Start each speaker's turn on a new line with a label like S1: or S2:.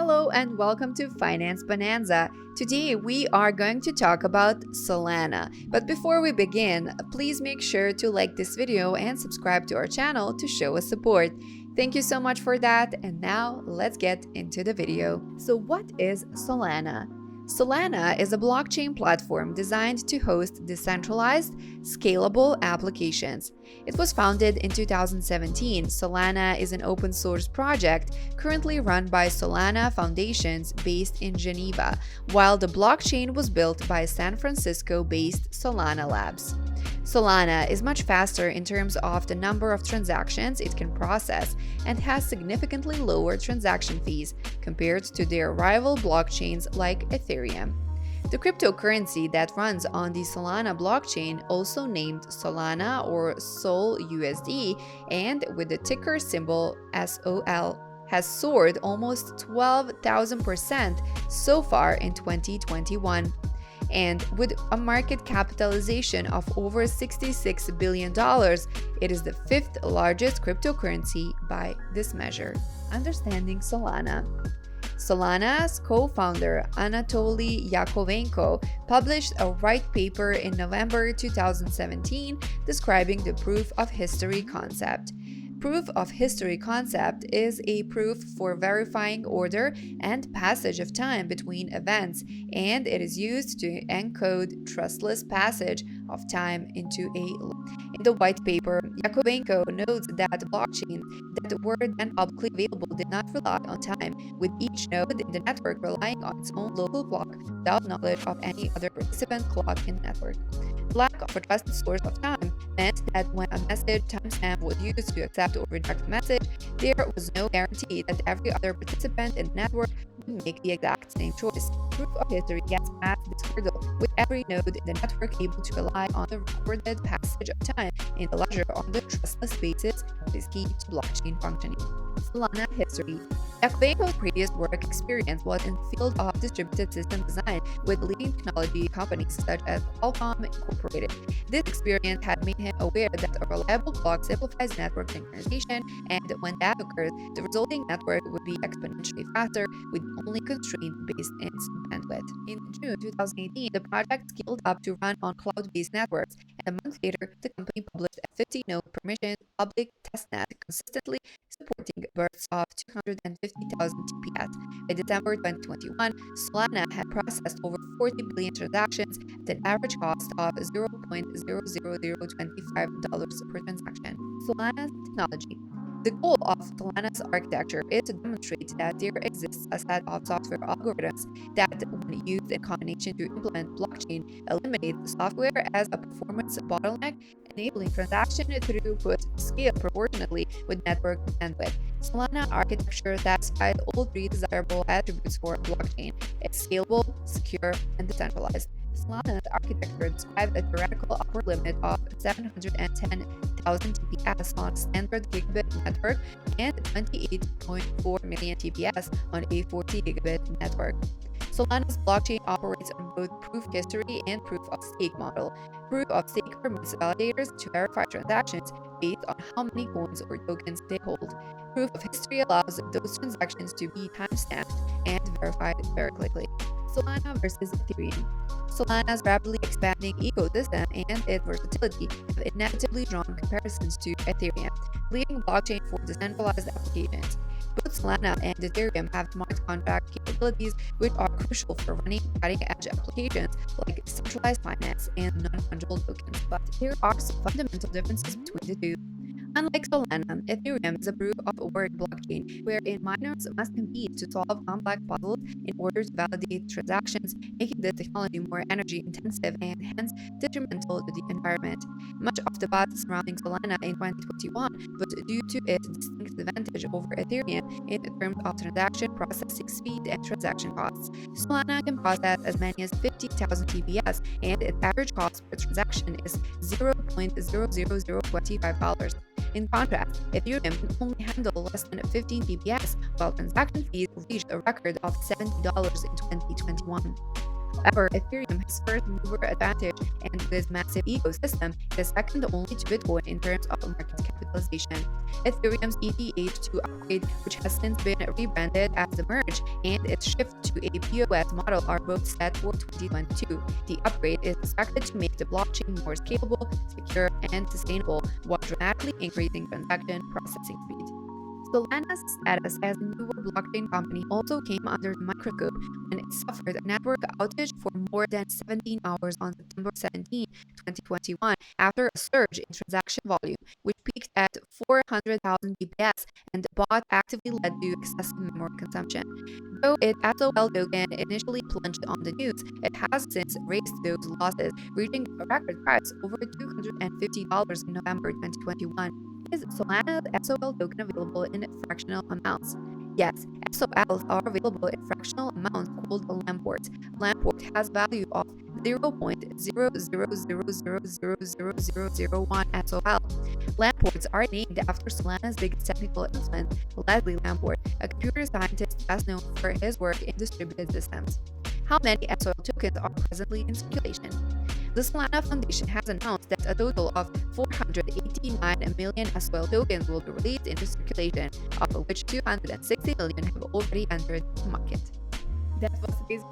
S1: Hello and welcome to Finance Bonanza. Today we are going to talk about Solana. But before we begin, please make sure to like this video and subscribe to our channel to show us support. Thank you so much for that, and now let's get into the video. So what is Solana? Solana is a blockchain platform designed to host decentralized, scalable applications. It was founded in 2017. Solana is an open source project currently run by Solana Foundations based in Geneva, while the blockchain was built by San Francisco-based Solana Labs. Solana is much faster in terms of the number of transactions it can process and has significantly lower transaction fees compared to their rival blockchains like Ethereum. The cryptocurrency that runs on the Solana blockchain, also named Solana or Sol USD, and with the ticker symbol SOL, has soared almost 12,000% so far in 2021. And with a market capitalization of over $66 billion, it is the fifth largest cryptocurrency by this measure. Understanding Solana. Solana's co-founder Anatoly Yakovenko published a white paper in November 2017 describing the proof of history concept. Proof of history concept is a proof for verifying order and passage of time between events, and it is used to encode trustless passage of time into a loop. In the white paper, Yakovenko notes that blockchains that were then publicly available did not rely on time, with each node in the network relying on its own local clock without knowledge of any other participant clock in the network. The lack of a trusted source of time meant that when a message timestamp was used to accept or reject the message, there was no guarantee that every other participant in the network would make the exact same choice. Proof of history gets past this hurdle, with every node in the network able to rely on the recorded passage of time in the ledger on the trustless basis that is key to blockchain functioning. Solana history. Yakovenko's previous work experience was in the field of distributed system design with leading technology companies such as Qualcomm Incorporated. This experience had made him aware that a reliable clock simplifies network synchronization, and when that occurs, the resulting network would be exponentially faster, with the only constraint based in its bandwidth. In June 2018, the project scaled up to run on cloud-based networks, and a month later, the company published a 50-node permission public testnet consistently supporting bursts of 250,000 TPS. By December 2021, Solana had processed over 40 billion transactions at an average cost of $0.00025 per transaction. Solana's technology. The goal of Solana's architecture is to demonstrate that there exists a set of software algorithms that, when used in combination to implement blockchain, eliminate the software as a performance bottleneck, enabling transaction throughput to scale proportionately with network bandwidth. Solana architecture satisfies all three desirable attributes for a blockchain. It's scalable, secure, and decentralized. Solana's architecture describes a theoretical upper limit of 710,000 TPS on a standard gigabit network and 28.4 million TPS on a 40 gigabit network. Solana's blockchain operates on both proof history and proof of stake model. Proof of stake permits validators to verify transactions based on how many coins or tokens they hold. Proof of history allows those transactions to be timestamped and verified very quickly. Solana versus Ethereum. Solana's rapidly expanding ecosystem and its versatility have inevitably drawn comparisons to Ethereum, leading blockchain for decentralized applications. Both Solana and Ethereum have smart contract capabilities which are crucial for running cutting-edge applications like decentralized finance and non-fungible tokens, but there are some fundamental differences between the two. Unlike Solana, Ethereum is a proof-of-work blockchain wherein miners must compete to solve complex puzzles in order to validate transactions, making this technology more energy-intensive and hence detrimental to the environment. Much of the buzz surrounding Solana in 2021 was due to its distinct advantage over Ethereum in terms of transaction processing speed and transaction costs. Solana can process as many as 50,000 TPS, and its average cost per transaction is $0.00025. In contrast, Ethereum can only handle less than 15 TPS, while transaction fees reached a record of $70 in 2021. However, Ethereum has first mover advantage and this massive ecosystem is second only to Bitcoin in terms of market capitalization. Ethereum's ETH2 upgrade, which has since been rebranded as the Merge, and its shift to a POS model are both set for 2022. The upgrade is expected to make the blockchain more scalable, secure, and sustainable, while dramatically increasing transaction processing speed. Solana's status as a newer blockchain company also came under the microscope when it suffered a network outage for more than 17 hours on September 17, 2021, after a surge in transaction volume, which peaked at 400,000 bps, and the bot actively led to excessive memory consumption. Though its SOL token initially plunged on the news, it has since raised those losses, reaching a record price over $250 in November 2021. Is Solana's SOL token available in fractional amounts? Yes, SOLs are available in fractional amounts called Lamport. Lamport has value of 0.0000000001 SOL. Lamports are named after Solana's biggest technical influence, Leslie Lamport, a computer scientist best known for his work in distributed systems. How many SOL tokens are presently in circulation? The Solana Foundation has announced that a total of 489 million SOL tokens will be released into circulation, of which 260 million have already entered the market. That was today's